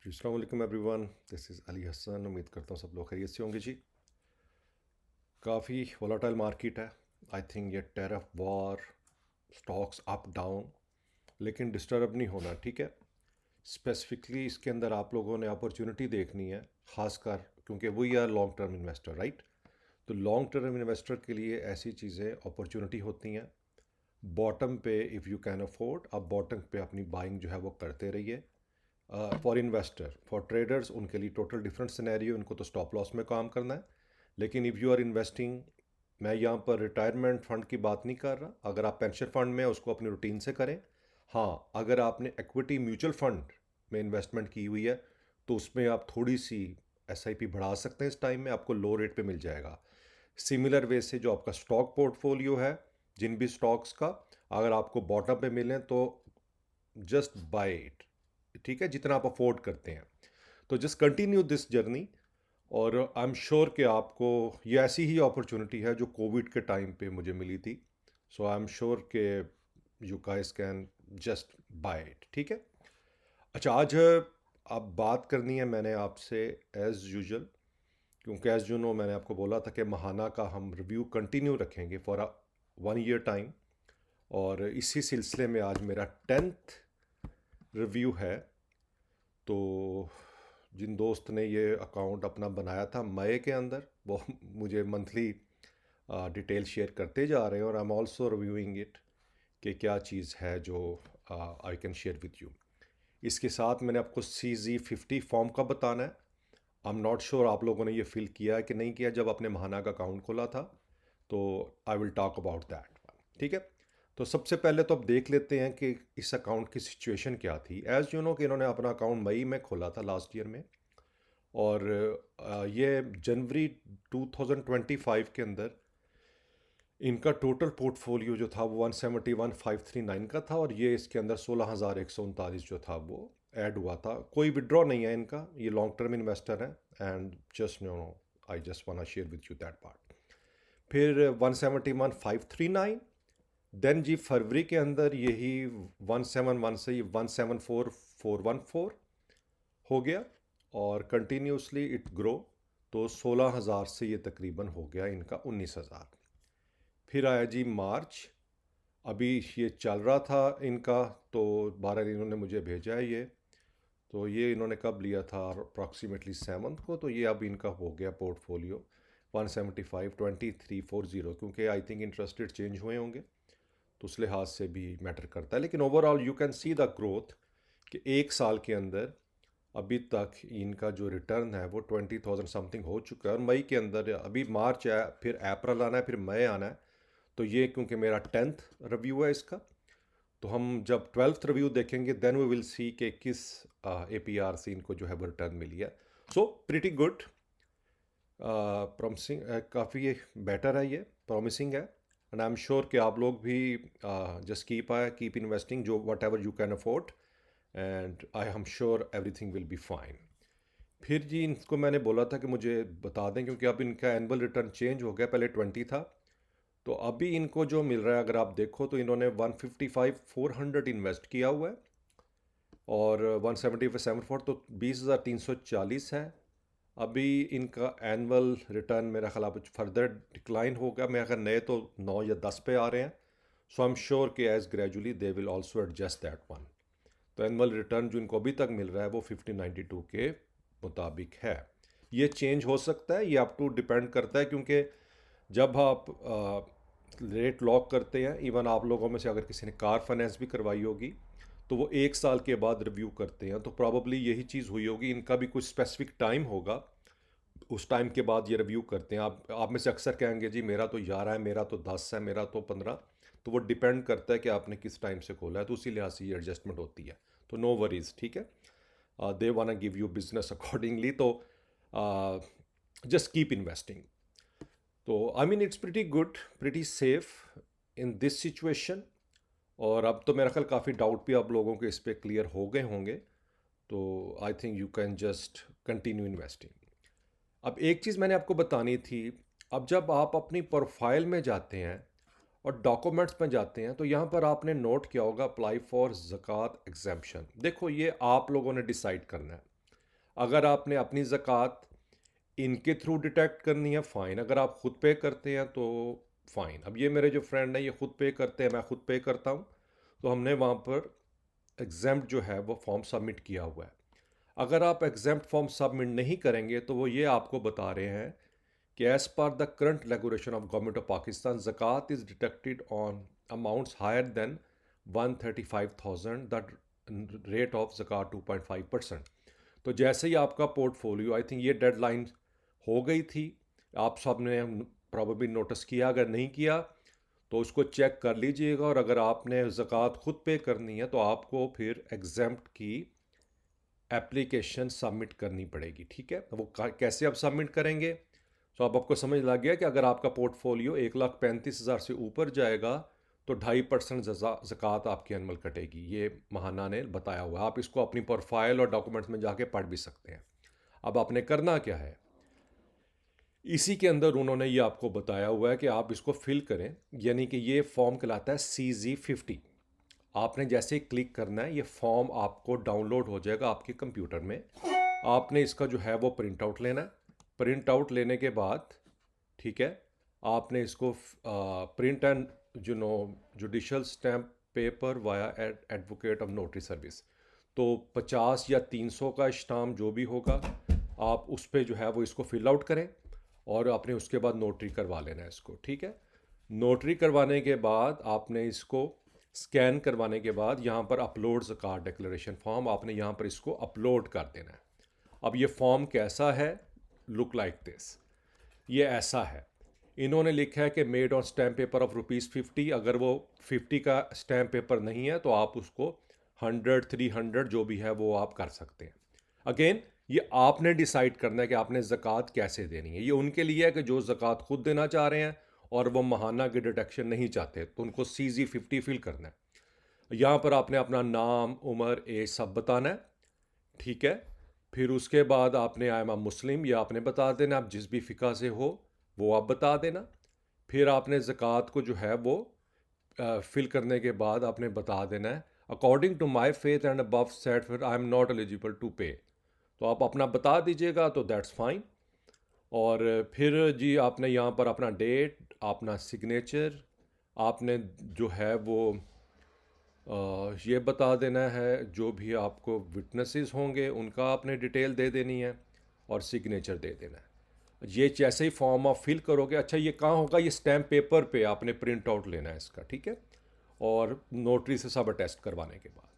जी अस्सलाम वालेकुम everyone, this is Ali Hasan. उम्मीद करता हूँ सब लोग खैरियत से होंगे जी। काफ़ी वोलाटाइल मार्केट है। आई थिंक ये टेरफ वॉर, स्टॉक्स अप डाउन, लेकिन डिस्टर्ब नहीं होना, ठीक है। स्पेसिफिकली इसके अंदर आप लोगों ने अपॉर्चुनिटी देखनी है, खासकर क्योंकि we are long term investor, right. तो लॉन्ग टर्म इन्वेस्टर के लिए ऐसी चीज़ें अपॉर्चुनिटी होती हैं। बॉटम पे इफ़ यू कैन अफोर्ड, आप बॉटम पे अपनी बाइंग जो है वो करते रहिए। फॉर इन्वेस्टर, फॉर ट्रेडर्स, उनके लिए टोटल डिफरेंट सिनेरियो, उनको तो स्टॉप लॉस में काम करना है। लेकिन इफ़ यू आर इन्वेस्टिंग, मैं यहाँ पर रिटायरमेंट फ़ंड की बात नहीं कर रहा। अगर आप पेंशन फ़ंड में उसको अपनी रूटीन से करें। हाँ, अगर आपने इक्विटी म्यूचुअल फ़ंड में इन्वेस्टमेंट की हुई है तो उसमें आप थोड़ी सी एसआईपी बढ़ा सकते हैं। इस टाइम में आपको लो रेट पे मिल जाएगा। सिमिलर वे से जो आपका स्टॉक पोर्टफोलियो है, जिन भी स्टॉक्स का, अगर आपको बॉटम पे मिलें तो जस्ट बाय इट, ठीक है, जितना आप अफोर्ड करते हैं। तो जस्ट कंटिन्यू दिस जर्नी। और आई एम श्योर कि आपको ये ऐसी ही अपॉर्चुनिटी है जो कोविड के टाइम पे मुझे मिली थी। सो आई एम श्योर कि you guys can just by it, ठीक है। अच्छा, आज अब बात करनी है मैंने आपसे एज़ यूजल, क्योंकि एज़ यू नो मैंने आपको बोला था कि महाना का हम रिव्यू कंटिन्यू रखेंगे फॉर 1 ईयर टाइम। और इसी सिलसिले में आज मेरा 10th रिव्यू है। तो जिन दोस्त ने ये अकाउंट अपना बनाया था मई के अंदर, वो मुझे मंथली डिटेल शेयर करते जा रहे हैं, और I am also reviewing it कि क्या चीज़ है जो I can share with you. इसके साथ मैंने आपको CZ50 फॉर्म का बताना है। आई एम नॉट श्योर आप लोगों ने ये फिल किया है कि नहीं किया जब आपने महाना का अकाउंट खोला था। तो I will talk about that, ठीक है। तो सबसे पहले तो अब देख लेते हैं कि इस अकाउंट की सिचुएशन क्या थी। एज़ यू नो कि इन्होंने अपना अकाउंट मई में खोला था लास्ट ईयर में। और ये जनवरी 2025 के अंदर इनका टोटल पोर्टफोलियो जो था वो 171,539 का था, और ये इसके अंदर 16,139 जो था वो ऐड हुआ था। कोई विड्रॉ नहीं है इनका, ये लॉन्ग टर्म इन्वेस्टर हैं। And just know, I just wanna share with you that part. फिर 171,539, देन जी फरवरी के अंदर यही 171 से 174,414 हो गया, और कंटिन्यूसली इट ग्रो। तो 16,000 से ये तकरीबन हो गया इनका 19,000। फिर आया जी मार्च, अभी ये चल रहा था इनका, तो 12 दिन इन्होंने मुझे भेजा है ये। तो ये इन्होंने कब लिया था, अप्रॉक्सीमेटली 7th को। तो ये अब इनका हो गया पोर्टफोलियो 175,23,40, क्योंकि I think interest rate change हुए होंगे, तो उस लिहाज से भी मैटर करता है। लेकिन overall you can see the growth कि एक साल के अंदर अभी तक इनका जो रिटर्न है वो 20,000 समथिंग हो चुका है। और मई के अंदर, अभी मार्च है, फिर अप्रैल आना है, फिर मई आना है। तो ये क्योंकि मेरा 10th रिव्यू है इसका, तो हम जब 12th रिव्यू देखेंगे देन वी विल सी कि किस APR से इनको जो है वो रिटर्न मिली है। सो प्रिटी गुड, प्रॉमिसिंग, काफ़ी बेटर है, ये प्रॉमिसिंग है। एंड आई एम श्योर कि आप लोग भी जस्ट कीप इन्वेस्टिंग जो what ever you can afford, and I am sure everything will be fine. फिर जी इनको मैंने बोला था कि मुझे बता दें, क्योंकि अब इनका एनुअल रिटर्न चेंज हो गया, पहले 20 था। तो अभी इनको जो मिल रहा है, अगर आप देखो तो इन्होंने 155,400 इन्वेस्ट किया हुआ है, और 175,704, तो 20,340 है। अभी इनका एनुअल रिटर्न मेरा ख्याल अब फर्दर डिक्लाइन होगा। मैं अगर नए तो 9 या 10 पे आ रहे हैं। सो आई एम श्योर कि as gradually they will also adjust that one. तो एनुअल रिटर्न जो इनको अभी तक मिल रहा है वो 1592 के मुताबिक है। ये चेंज हो सकता है, ये अप टू डिपेंड करता है, क्योंकि जब आप रेट लॉक करते हैं, इवन आप लोगों में से अगर किसी ने कार फाइनेंस भी करवाई होगी तो वो 1 साल के बाद रिव्यू करते हैं। तो प्रॉबली यही चीज़ हुई होगी, इनका भी कुछ स्पेसिफिक टाइम होगा, उस टाइम के बाद ये रिव्यू करते हैं। आप में से अक्सर कहेंगे जी मेरा तो 11 है, मेरा तो 10 है, मेरा तो 15। तो वो डिपेंड करता है कि आपने किस टाइम से खोला है, तो उसी लिहाज से ये एडजस्टमेंट होती है। तो नो वरीज, ठीक है। दे वाना गिव यू बिजनेस अकॉर्डिंगली। तो जस्ट कीप इन्वेस्टिंग। तो I mean it's pretty good, pretty safe in this situation. और अब तो मेरा ख्याल काफ़ी डाउट भी आप लोगों के इस पे क्लियर हो गए होंगे। तो I think you can just continue investing. अब एक चीज़ मैंने आपको बतानी थी। अब जब आप अपनी प्रोफाइल में जाते हैं और डॉक्यूमेंट्स में जाते हैं, तो यहाँ पर आपने नोट किया होगा अप्लाई फॉर ज़कात एग्जेम्पशन। देखो, ये आप लोगों ने डिसाइड करना है। अगर आपने अपनी ज़कात इनके थ्रू डिटेक्ट करनी है फ़ाइन, अगर आप ख़ुद पे करते हैं तो फ़ाइन। अब ये मेरे जो फ्रेंड हैं ये ख़ुद पे करते हैं, मैं ख़ुद पे करता हूँ, तो हमने वहाँ पर एग्ज़ैम्प्ट जो है वो फॉर्म सबमिट किया हुआ है। अगर आप एग्ज़ैम्प्ट फॉर्म सबमिट नहीं करेंगे तो वो ये आपको बता रहे हैं कि as per the current regulation of government of Pakistan ज़कात is deducted on amounts higher than 135,000 the rate of ज़कात 2.5%। तो जैसे ही आपका पोर्टफोलियो, आई थिंक ये डेडलाइन हो गई थी, आप सब ने प्रॉबेबली नोटिस किया, अगर नहीं किया तो उसको चेक कर लीजिएगा। और अगर आपने ज़कात खुद पे करनी है तो आपको फिर एग्ज़ैम्प्ट की एप्लीकेशन सबमिट करनी पड़ेगी, ठीक है। वो कैसे आप सबमिट करेंगे, तो अब आपको समझ लग गया कि अगर आपका पोर्टफोलियो 1,35,000 से ऊपर जाएगा तो 2.5% ज़कात आपकी एनुअल कटेगी। ये महाना ने बताया हुआ है, आप इसको अपनी प्रोफाइल और डॉक्यूमेंट्स में जाके पढ़ भी सकते हैं। अब आपने करना क्या है, इसी के अंदर उन्होंने ये आपको बताया हुआ है कि आप इसको फिल करें, यानी कि ये फॉर्म कहलाता है CZ50। आपने जैसे ही क्लिक करना है ये फॉर्म आपको डाउनलोड हो जाएगा आपके कंप्यूटर में। आपने इसका जो है वो प्रिंट आउट लेना है। प्रिंट आउट लेने के बाद, ठीक है, आपने इसको print and judicial stamp paper via advocate of notary service, तो 50 या 300 का स्टाम्प जो भी होगा आप उस पर जो है वो इसको फिल आउट करें और आपने उसके बाद नोटरी करवा लेना है इसको, ठीक है। नोटरी करवाने के बाद आपने इसको स्कैन करवाने के बाद यहाँ पर अपलोड ज़कात डिक्लेरेशन फॉर्म, आपने यहाँ पर इसको अपलोड कर देना है। अब ये फॉर्म कैसा है, लुक लाइक दिस, ये ऐसा है। इन्होंने लिखा है कि made on stamp paper of ₹50। अगर वो 50 का स्टैम्प पेपर नहीं है तो आप उसको 100, 300 जो भी है वो आप कर सकते हैं। अगेन ये आपने डिसाइड करना है कि आपने ज़कात कैसे देनी है। ये उनके लिए है कि जो ज़कात खुद देना चाह रहे हैं और वो महाना की डिडक्शन नहीं चाहते, तो उनको CZ50 फिल करना है। यहाँ पर आपने अपना नाम, उम्र, एज सब बताना है, ठीक है। फिर उसके बाद आपने आई एम अ मुस्लिम ये आपने बता देना, आप जिस भी फ़िका से हो वो आप बता देना। फिर आपने ज़कात को जो है वो फिल करने के बाद आपने बता देना है according to my faith and above set फिर I am not eligible to pay, तो आप अपना बता दीजिएगा तो दैट्स फाइन। और फिर जी आपने यहाँ पर अपना डेट, अपना सिग्नेचर, आपने जो है वो ये बता देना है, जो भी आपको विटनेसेस होंगे उनका आपने डिटेल दे देनी है और सिग्नेचर दे देना है। ये जैसे ही फॉर्म आप फिल करोगे, अच्छा ये कहाँ होगा, ये स्टैम्प पेपर पे आपने प्रिंट आउट लेना है इसका, ठीक है, और नोटरी से सब अटेस्ट करवाने के बाद।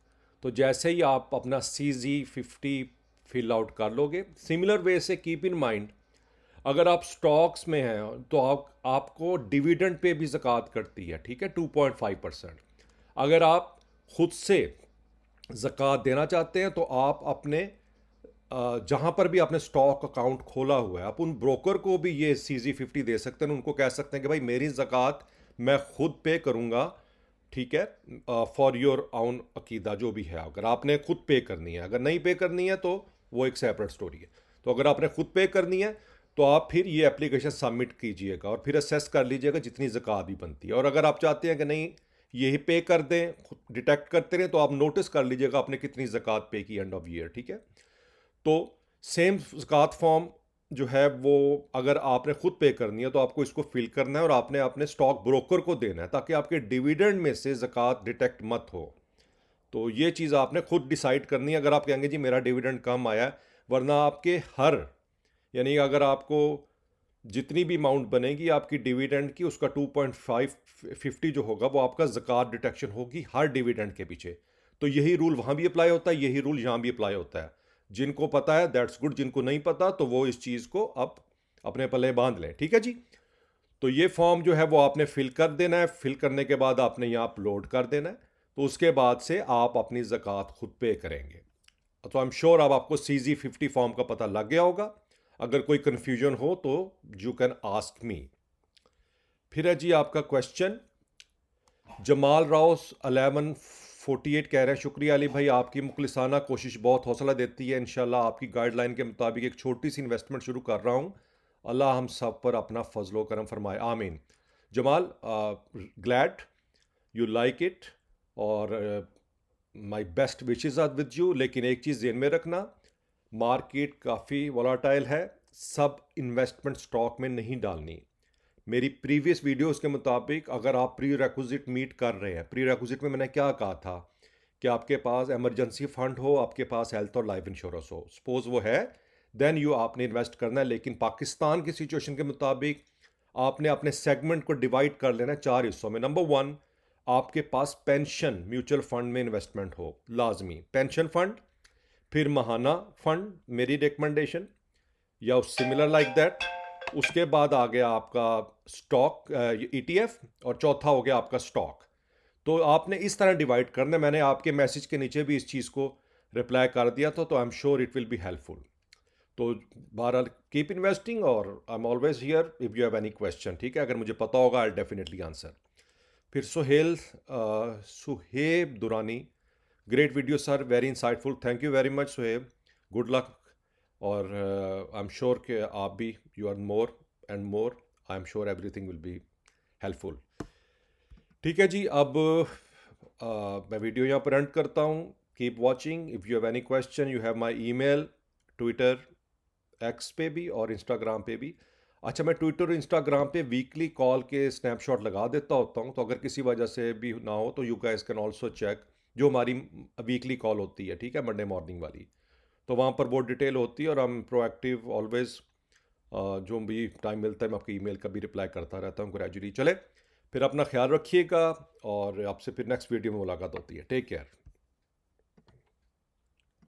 तो जैसे ही आप अपना CZ50 फिल आउट कर लोगे, सिमिलर वे से कीप इन माइंड अगर आप स्टॉक्स में हैं तो आपको डिविडेंड पे भी ज़कात कटती है, ठीक है, 2.5%। अगर आप खुद से ज़कात देना चाहते हैं तो आप अपने जहाँ पर भी आपने स्टॉक अकाउंट खोला हुआ है आप उन ब्रोकर को भी ये CZ50 दे सकते हैं। उनको कह सकते हैं कि भाई मेरी ज़कात मैं खुद पे करूँगा, ठीक है, फॉर योर ओन अकीदा जो भी है। अगर आपने खुद पे करनी है, अगर नहीं पे करनी है तो वो एक सेपरेट स्टोरी है। तो अगर आपने खुद पे करनी है तो आप फिर ये एप्लीकेशन सबमिट कीजिएगा और फिर असेस कर लीजिएगा जितनी ज़कात भी बनती है। और अगर आप चाहते हैं कि नहीं यही पे कर दें, खुद डिटेक्ट करते रहें, तो आप नोटिस कर लीजिएगा आपने कितनी ज़कात पे की एंड ऑफ ईयर, ठीक है। तो सेम ज़कात फॉर्म जो है वो अगर आपने खुद पे करनी है तो आपको इसको फिल करना है और आपने अपने स्टॉक ब्रोकर को देना है ताकि आपके डिविडेंड में से ज़कात डिटेक्ट मत हो। तो ये चीज़ आपने खुद डिसाइड करनी है। अगर आप कहेंगे जी मेरा डिविडेंड कम आया, वरना आपके हर, यानी अगर आपको जितनी भी अमाउंट बनेगी आपकी डिविडेंड की, उसका 2.550 जो होगा वो आपका ज़कात डिटेक्शन होगी हर डिविडेंड के पीछे। तो यही रूल वहाँ भी अप्लाई होता है, यही रूल यहाँ भी अप्लाई होता है। जिनको पता है दैट्स गुड, जिनको नहीं पता तो वो इस चीज़ को अब अपने पल्ले बांध लें, ठीक है जी। तो ये फॉर्म जो है वो आपने फिल कर देना है, फिल करने के बाद आपने यहाँ अपलोड कर देना है, तो उसके बाद से आप अपनी ज़कात खुद पे करेंगे। तो आई एम श्योर अब आपको CZ50 फॉर्म का पता लग गया होगा। अगर कोई कन्फ्यूजन हो तो यू कैन आस्क मी। फिर है जी आपका क्वेश्चन, जमाल राव 1148 कह रहे हैं शुक्रिया अली भाई, आपकी मुखलिसाना कोशिश बहुत हौसला देती है। इंशाल्लाह आपकी गाइडलाइन के मुताबिक एक छोटी सी इन्वेस्टमेंट शुरू कर रहा हूँ, अल्लाह हम सब पर अपना फजलो करम फरमाए, आमीन। Jamal, glad you like it और my best wishes are with you. लेकिन एक चीज़ ध्यान में रखना, मार्केट काफ़ी वॉलाटाइल है, सब इन्वेस्टमेंट स्टॉक में नहीं डालनी। मेरी प्रीवियस वीडियोस के मुताबिक अगर आप प्री रिक्विजिट मीट कर रहे हैं, प्री रिक्विजिट में मैंने क्या कहा था कि आपके पास इमरजेंसी फंड हो, आपके पास हेल्थ और लाइफ इंश्योरेंस हो, सपोज वो है, देन यू आपने इन्वेस्ट करना है। लेकिन पाकिस्तान की सिचुएशन के मुताबिक आपने अपने सेगमेंट को डिवाइड कर लेना है 4 हिस्सों में। नंबर 1, आपके पास पेंशन म्यूचुअल फंड में इन्वेस्टमेंट हो, लाजमी पेंशन फंड, फिर महाना फंड मेरी रिकमेंडेशन या सिमिलर लाइक दैट। उसके बाद आ गया आपका स्टॉक ईटीएफ, और चौथा हो गया आपका स्टॉक। तो आपने इस तरह डिवाइड करना है। मैंने आपके मैसेज के नीचे भी इस चीज़ को रिप्लाई कर दिया था, तो आई am sure it will be helpful. तो बहरहाल कीप इन्वेस्टिंग, और I am always here if you have any question, ठीक है? अगर मुझे पता होगा आई डेफिनेटली आंसर। फिर Suhaib Durrani, great video sir, very insightful, thank you very much Suhaib, good luck. और आई एम श्योर कि आप भी, you are more and more, I am sure everything will be helpful. ठीक है जी, अब मैं वीडियो यहाँ पर एंड करता हूँ। Keep watching, if you have any question you have my email, Twitter, x पे भी और इंस्टाग्राम पे भी। अच्छा, मैं ट्विटर और इंस्टाग्राम पे वीकली कॉल के स्नैपशॉट लगा देता होता हूँ, तो अगर किसी वजह से भी ना हो तो you guys can also check जो हमारी वीकली कॉल होती है, ठीक है, मंडे मॉर्निंग वाली। तो वहाँ पर बहुत डिटेल होती है और हम प्रोएक्टिव ऑलवेज, जो भी टाइम मिलता है मैं आपकी ईमेल का भी रिप्लाई करता रहता हूँ ग्रेजुअली। चले, फिर अपना ख्याल रखिएगा और आपसे फिर नेक्स्ट वीडियो में मुलाकात होती है। Take care.